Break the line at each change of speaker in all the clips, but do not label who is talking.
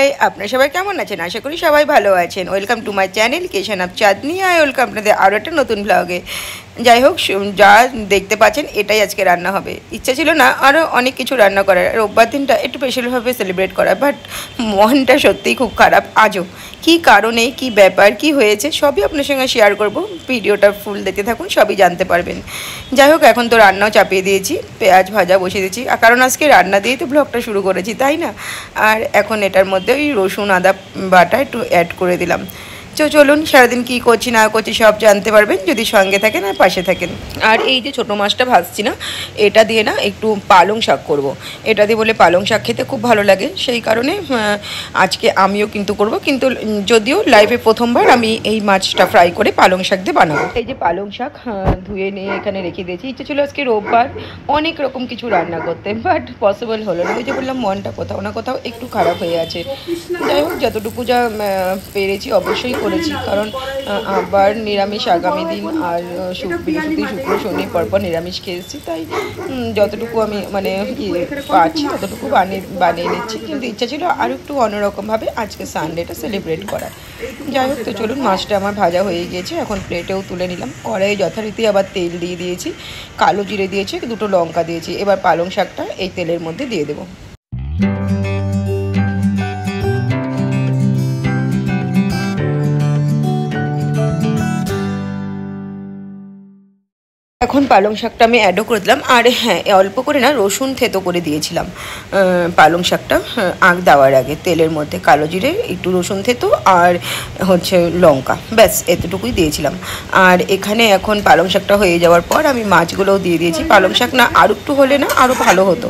High, আপনারা সবাই কেমন আছেন? আশা করি সবাই ভালো আছেন। ওয়েলকাম টু মাই চ্যানেল কেশন অফ চাঁদনি। ওয়েলকাম আপনাদের আরও একটা নতুন ব্লগে। যাই হোক, যা দেখতে পাচ্ছেন এটাই আজকে রান্না হবে। ইচ্ছা ছিল না আরও অনেক কিছু রান্না করার, রোববার দিনটা একটু স্পেশালভাবে সেলিব্রেট করার, বাট মনটা সত্যিই খুব খারাপ আজও। কী কারণে, কী ব্যাপার, কি হয়েছে সবই আপনার সঙ্গে শেয়ার করব। ভিডিওটা ফুল দেখতে থাকুন, সবই জানতে পারবেন। যাই হোক, এখন তো রান্নাও চাপিয়ে দিয়েছি, পেঁয়াজ ভাজা বসিয়ে দিয়েছি, কারণ আজকে রান্না দিয়েই তো ব্লগটা শুরু করেছি, তাই না? আর এখন এটার মধ্যে ওই রসুন আদা বাটা একটু অ্যাড করে দিলাম। চলুন, সারাদিন কী করছি না করছি সব জানতে পারবেন যদি সঙ্গে থাকেন আর পাশে থাকেন। আর এই যে ছোটো মাছটা ভাজছি না, এটা দিয়ে না একটু পালং শাক করব। এটা দিয়ে বলে পালং শাক খেতে খুব ভালো লাগে, সেই কারণে আজকে আমিও কিন্তু করব। কিন্তু যদিও লাইফে প্রথমবার আমি এই মাছটা ফ্রাই করে পালং শাক দিয়ে বানাবো। এই যে পালং শাক ধুয়ে নিয়ে এখানে রেখে দিয়েছি। ইচ্ছে ছিল আজকে রোববার অনেক রকম কিছু রান্না করতে, বাট পসিবল হলো না। ওই যে বললাম, মনটা কোথাও না কোথাও একটু খারাপ হয়ে আছে। যাই হোক, যতটুকু যা পেরেছি অবশ্যই করেছি, কারণ আবার নিরামিষ আগামী দিন। আর বৃহস্পতি শুক্র শনি পরপর নিরামিষ খেয়েছি, তাই যতটুকু আমি মানে পাচ্ছি ততটুকু বানিয়ে নিচ্ছি। কিন্তু ইচ্ছা ছিল আর একটু অন্যরকমভাবে আজকে সানডেটা সেলিব্রেট করার। যাই হোক, তো চলুন, মাছটা আমার ভাজা হয়ে গিয়েছে, এখন প্লেটেও তুলে নিলাম। কড়াইয়ে যথারীতি আবার তেল দিয়ে দিয়েছি, কালো জিরে দিয়েছি, দুটো লঙ্কা দিয়েছি। এবার পালং শাকটা এই তেলের মধ্যে দিয়ে দেবো। এখন পালং শাকটা আমি অ্যাডও করে দিলাম। আর হ্যাঁ, অল্প করে না রসুন থেতো করে দিয়েছিলাম পালং শাকটা আগ দেওয়ার আগে। তেলের মধ্যে কালো জিরে, একটু রসুন থেতো আর হচ্ছে লঙ্কা, ব্যাস এতটুকুই দিয়েছিলাম। আর এখানে এখন পালং শাকটা হয়ে যাওয়ার পর আমি মাছগুলোও দিয়ে দিয়েছি। পালং শাক না আর একটু হলে না আরও ভালো হতো,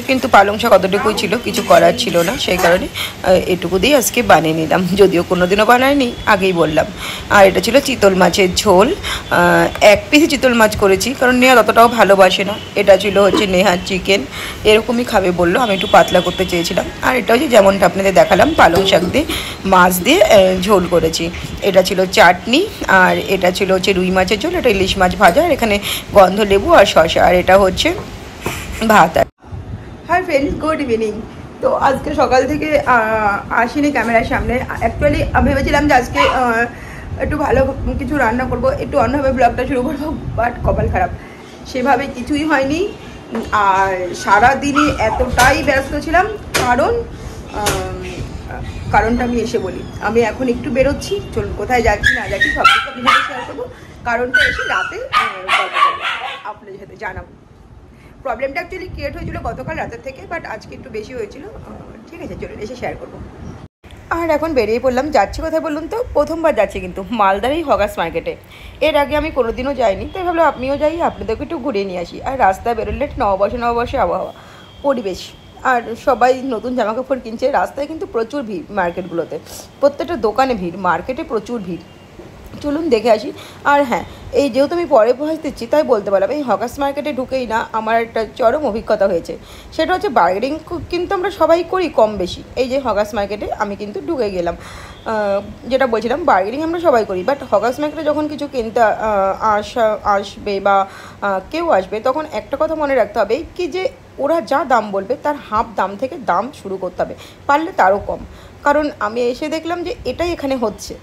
কিন্তু পালং শাক অতটুকুই ছিল, কিছু করার ছিল না, সেই কারণে এটুকু দিয়ে আজকে বানিয়ে নিলাম। যদিও কোনোদিনও বানাইনি, আগেই বললাম। আর এটা ছিল চিতল মাছের ঝোল। এক পিসে চিতল মাছ করেছি, কারণ নেহা ততটাও ভালোবাসে না। এটা ছিল হচ্ছে নেহার চিকেন, এরকমই খাবে বললো, আমি একটু পাতলা করতে চেয়েছিলাম। আর এটা হচ্ছে যেমনটা আপনাদের দেখালাম, পালং শাক দিয়ে মাছ দিয়ে ঝোল করেছি। এটা ছিল চাটনি, আর এটা ছিল হচ্ছে রুই মাছের ঝোল, এটা ইলিশ মাছ ভাজা, আর এখানে গন্ধ লেবু আর শসা, আর এটা হচ্ছে ভাত। Hi friends, good evening. তো আজকে সকাল থেকে আসিনি ক্যামেরার সামনে। অ্যাকচুয়ালি ভেবেছিলাম যে আজকে একটু ভালো কিছু রান্না করব, একটু অন্যভাবে ব্লগটা শুরু করবো, বাট কপাল খারাপ, সেভাবে কিছুই হয়নি। আর সারাদিনই এতটাই ব্যস্ত ছিলাম, কারণটা আমি এসে বলি। আমি এখন একটু বেরোচ্ছি, চলুন কোথায় যাচ্ছি না যাচ্ছি সব কিছু আপনাদের সাথে শেয়ার করবো। কারণটা এসে রাতে গল্প করবো, আপনাদের সাথে জানাবো। প্রবলেমটা অ্যাকচুয়ালি ক্রিয়েট হয়েছিল গতকাল রাতের থেকে, বাট আজকে একটু বেশি হয়েছিল। ঠিক আছে, চলুন এসে শেয়ার করবো। আর এখন বেরিয়ে পড়লাম। যাচ্ছি কোথায় বলুন তো? প্রথমবার যাচ্ছি কিন্তু মালদার এই হগার্স মার্কেটে। এর আগে আমি কোনোদিনও যাইনি, তাই ভাবলাম আপনিও যাই, আপনাদেরকে একটু ঘুরিয়ে নিয়ে আসি। আর রাস্তায় বেরোলে নববর্ষে আবহাওয়া, পরিবেশ, আর সবাই নতুন জামাকাপড় কিনছে। রাস্তায় কিন্তু প্রচুর ভিড়, মার্কেটগুলোতে প্রত্যেকটা দোকানে ভিড়, মার্কেটে প্রচুর ভিড়। চলুন দেখে আসি। আর হ্যাঁ, এই যেহেতু আমি পরে ভয়েস দিচ্ছি, তাই বলতে পারলাম এই হকার্স মার্কেটে ঢুকেই না আমার একটা চরম অভিজ্ঞতা হয়েছে। সেটা হচ্ছে বার্গেনিং কিন্তু আমরা সবাই করি কম বেশি। এই যে হকার্স মার্কেটে আমি কিন্তু ঢুকে গেলাম, যেটা বলছিলাম, বার্গেনিং আমরা সবাই করি, বাট হকার্স মার্কেটে যখন কিছু কিনতে আসবে বা কেউ আসবে, তখন একটা কথা মনে রাখতে হবে কি, যে ওরা যা দাম বলবে তার হাফ দাম থেকে দাম শুরু করতে হবে, পারলে তারও কম। কারণ আমি এসে দেখলাম যে এটাই এখানে হচ্ছে,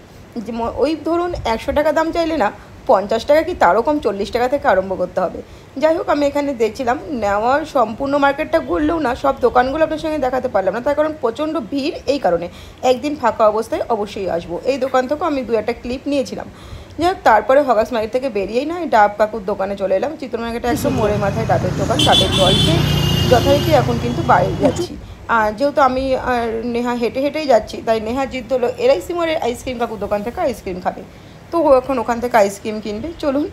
যে ওই ধরুন 100 টাকা দাম চাইলে না 50 টাকা কি তারও কম 40 টাকা থেকে আরম্ভ করতে হবে। যাই হোক, আমি এখানে দেখছিলাম, নেওয়ার সম্পূর্ণ মার্কেটটা ঘুরলেও না সব দোকানগুলো আপনার সঙ্গে দেখাতে পারলাম না, তার কারণ প্রচণ্ড ভিড়। এই কারণে একদিন ফাঁকা অবস্থায় অবশ্যই আসবো। এই দোকান থেকেও আমি 2-1টা ক্লিপ নিয়েছিলাম। যাই হোক, তারপরে হগার্স মার্কেট থেকে বেরিয়েই না ডাব কাকুর দোকানে চলে এলাম। চিত্র মার্কেটে একদম মোড়ের মাথায় ডাবের দোকান, ডাবের জল খেয়ে যথারীতি এখন কিন্তু বাইরে যাচ্ছি। আর যেহেতু আমি আর নেহা হেঁটে হেঁটেই যাচ্ছি, তাই নেহা জিদ হলো LIC মোড়ের আইসক্রিম কাকুর দোকান থেকে আইসক্রিম খাবে। তো ও এখন ওখান থেকে আইসক্রিম কিনবে। চলুন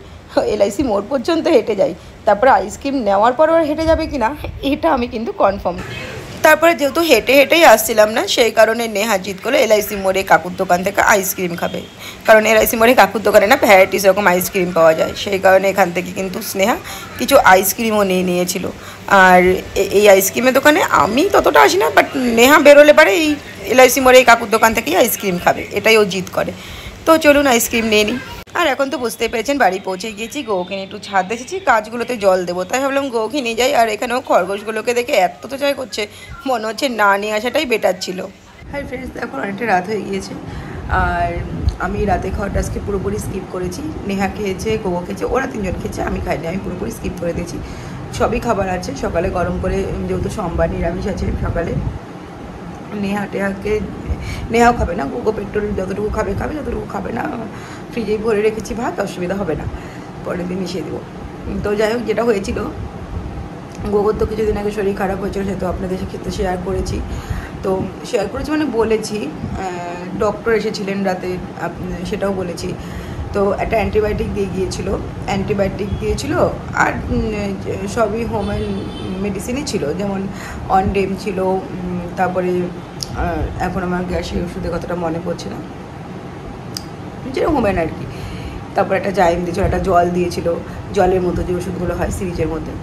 LIC মোড় পর্যন্ত হেঁটে যাই, তারপরে আইসক্রিম নেওয়ার পর আর হেঁটে যাবে কি না এটা আমি কিন্তু কনফার্ম। তারপরে যেহেতু হেঁটে হেঁটেই আসছিলাম না, সেই কারণে নেহা জিদ করলো LIC মোড়ে কাকুর দোকান থেকে আইসক্রিম খাবে, কারণ LIC মোড়ে কাকুর দোকানে না ভ্যারাইটিস রকম আইসক্রিম পাওয়া যায়। সেই কারণে এখান থেকে কিন্তু স্নেহা কিছু আইসক্রিমও নিয়েছিল। আর এই আইসক্রিমের দোকানে আমি ততটা আসি না, বাট নেহা বেরোলে পারে এই LIC মোড়ে এই কাকুর দোকান থেকেই আইসক্রিম খাবে, এটাই ও জিদ করে। তো চলুন আইসক্রিম নিয়ে নিই। আর এখন তো বুঝতেই পেরেছেন বাড়ি পৌঁছে গিয়েছি। গৌকে একটু ছাদ দেখেছি, গাছগুলোতে জল দেবো, তাই ভাবলাম গৌকে নিয়ে যাই। আর এখানেও খরগোশগুলোকে দেখে এত তো চাই করছে, মনে হচ্ছে না নিয়ে আসাটাই বেটার ছিল। হাই ফ্রেন্ডস, এখন অনেকটা রাত হয়ে গিয়েছে আর আমি রাতে খাওয়াটা আজকে পুরোপুরি স্কিপ করেছি। নেহা খেয়েছে, গোগো খেয়েছে, ওরা 3 জন খেয়েছে, আমি খাইনি, আমি পুরোপুরি স্কিপ করে দিয়েছি। সবই খাবার আছে, সকালে গরম করে, যেহেতু সোমবার নিরামিষ আছে সকালে। নেহাও খাবে না, গোগো পেট্রোল যতটুকু খাবে যতটুকু খাবে না ফ্রিজেই ভরে রেখেছি ভাত, অসুবিধা হবে না, পরের দিন মিশিয়ে দেবো। তো যাই হোক, যেটা হয়েছিল, গোগোর তো কিছুদিন আগে শরীর খারাপ হয়েছিল, সে তো আপনাদের ক্ষেত্রে শেয়ার করেছি। তো শেয়ার করেছি মানে বলেছি, ডক্টর এসেছিলেন রাতে, সেটাও বলেছি। তো একটা অ্যান্টিবায়োটিক দিয়েছিল আর সবই হোমেন মেডিসিনই ছিল, যেমন অনডেম ছিল, তারপরে এখন আমার গ্যাসের ওষুধের কথাটা মনে পড়ছে না, যেটা হোমেন আর কি। তারপর একটা জাইম দিয়েছিল, একটা জল দিয়েছিল, জলের মতো যে ওষুধগুলো হয় সিরিজের মধ্যে।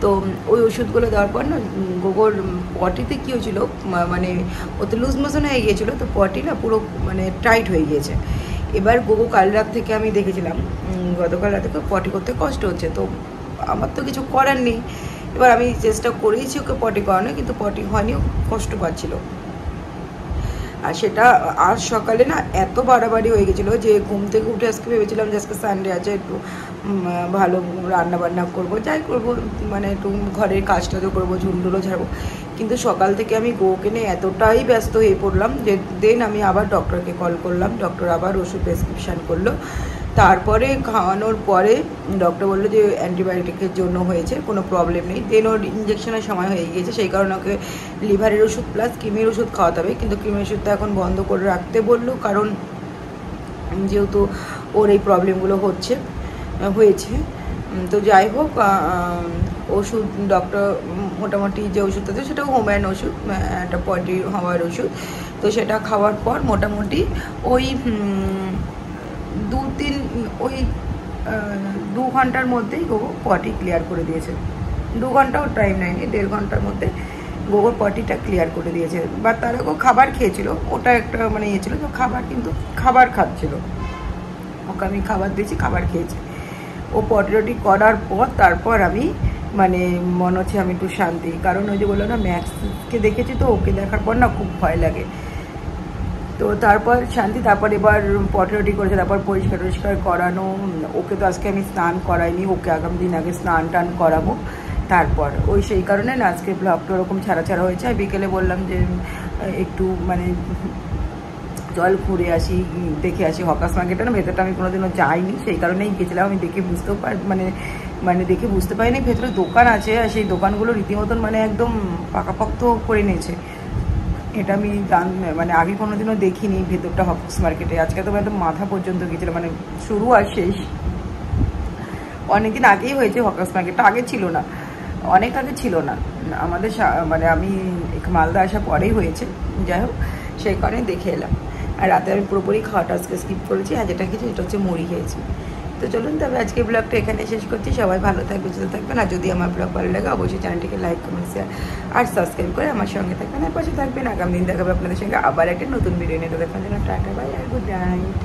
তো ওই ওষুধগুলো দেওয়ার পর না গোগোর পটিতে কী হয়েছিল, মানে ওতে লুজ মোশন হয়ে গিয়েছিলো, তো পটি না পুরো মানে টাইট হয়ে গিয়েছে। এবার গোগো কাল রাত থেকে আমি দেখেছিলাম, গতকাল রাতে পটি করতে কষ্ট হচ্ছে, তো আমার তো কিছু করার নেই। এবার আমি চেষ্টা করেইছি ওকে পটি করানো, কিন্তু পটি হয়নি, কষ্ট পাচ্ছিল। আর সেটা আজ সকালে না এত বাড়াবাড়ি হয়ে গেছিলো যে ঘুম থেকে উঠে আজকে ভেবেছিলাম যে আজকে সানডে আছে, একটু ভালো রান্না বান্না করবো, যাই করবো, মানে একটু ঘরের কাজটা তো করবো, ঝুলটুলো ঝাড়বো। কিন্তু সকাল থেকে আমি গোকে নিয়ে এতটাই ব্যস্ত হয়ে পড়লাম যে দেন আমি আবার ডক্টরকে কল করলাম, ডক্টর আবার ওষুধ প্রেসক্রিপশান করলো। তারপরে খাওয়ানোর পরে ডক্টর বললো যে অ্যান্টিবায়োটিকের জন্য হয়েছে, কোনো প্রবলেম নেই। দেন ওর ইঞ্জেকশনের সময় হয়ে গিয়েছে, সেই কারণে ওকে লিভারের ওষুধ প্লাস কৃমির ওষুধ খাওয়াতে হবে, কিন্তু কৃমির ওষুধটা এখন বন্ধ করে রাখতে বললো, কারণ যেহেতু ওর এই প্রবলেমগুলো হয়েছে। তো যাই হোক, ওষুধ ডক্টর মোটামুটি যে ওষুধটা আছে সেটাও হোমিওপ্যাথি ওষুধ, একটা পটি হওয়ার ওষুধ। তো সেটা খাওয়ার পর মোটামুটি ওই 2 ঘন্টার মধ্যেই গোগো পটি ক্লিয়ার করে দিয়েছে। 2 ঘন্টাও টাইম নেয়নি, 1.5 ঘন্টার মধ্যে গোগোর পটিটা ক্লিয়ার করে দিয়েছে। বা তার আগেও খাবার খেয়েছিল, ওটা একটা মানে ইয়ে ছিল, তো খাবার খাচ্ছিল, ওকে আমি খাবার দিয়েছি, খাবার খেয়েছে। ও পটি করার পর তারপর আমি মানে মনে হচ্ছে আমি একটু শান্তি, কারণ ওই যে বললো না ম্যাক্সকে দেখেছি, তো ওকে দেখার পর না খুব ভয় লাগে। তো তারপর শান্তি, তারপর এবার পটি করেছে, তারপর পরিষ্কার করানো। ওকে তো আজকে আমি স্নান করাইনি, ওকে আগামী দিন আগে স্নান টান করাবো। তারপর ওই সেই কারণে না আজকে ব্লগটা ওরকম ছাড়া হয়েছে। আর বিকেলে বললাম যে একটু মানে জল ঘুরে আসি, দেখে আসি হকার্স মার্কেটটা না, ভেতরটা আমি কোনোদিনও যাইনি, সেই কারণেই গেছিলাম। আমি দেখে দেখে বুঝতে পারিনি ভেতরে দোকান আছে, আর সেই দোকানগুলো রীতিমতন মানে একদম পাকাপোক্ত করে নিয়েছে। এটা আমি মানে আগে কোনোদিনও দেখিনি ভেতরটা হকার্স মার্কেটে। আজকে তো একদম মাথা পর্যন্ত গিয়েছিলো, মানে শুরু আর শেষ। অনেকদিন আগেই হয়েছে হকার্স মার্কেটটা, আগে ছিল না, অনেক আগে ছিল না, আমাদের মানে আমি মালদা আসা পরেই হয়েছে। যাই হোক, সেই কারণে দেখে এলাম। আর রাতে আমি পুরোপুরি খাওয়াটা আজকে স্কিপ করেছি, আর যেটা খেয়েছি সেটা হচ্ছে মুড়ি খেয়েছি। তো চলুন তবে আজকে ব্লগটা এখানে শেষ করছি। সবাই ভালো থাকবে, সুস্থ থাকবেন। আর যদি আমার ব্লগ ভালো লাগে অবশ্যই চ্যানেলটিকে লাইক, কমেন্ট, শেয়ার আর সাবস্ক্রাইব করে আমার সঙ্গে থাকবেন, আর পাশে থাকবেন। আগামী দিন দেখাবে আপনাদের সঙ্গে আবার একটা নতুন ভিডিও নিয়ে। তো দেখার জন্য টাটা, বাই আর গুড নাইট।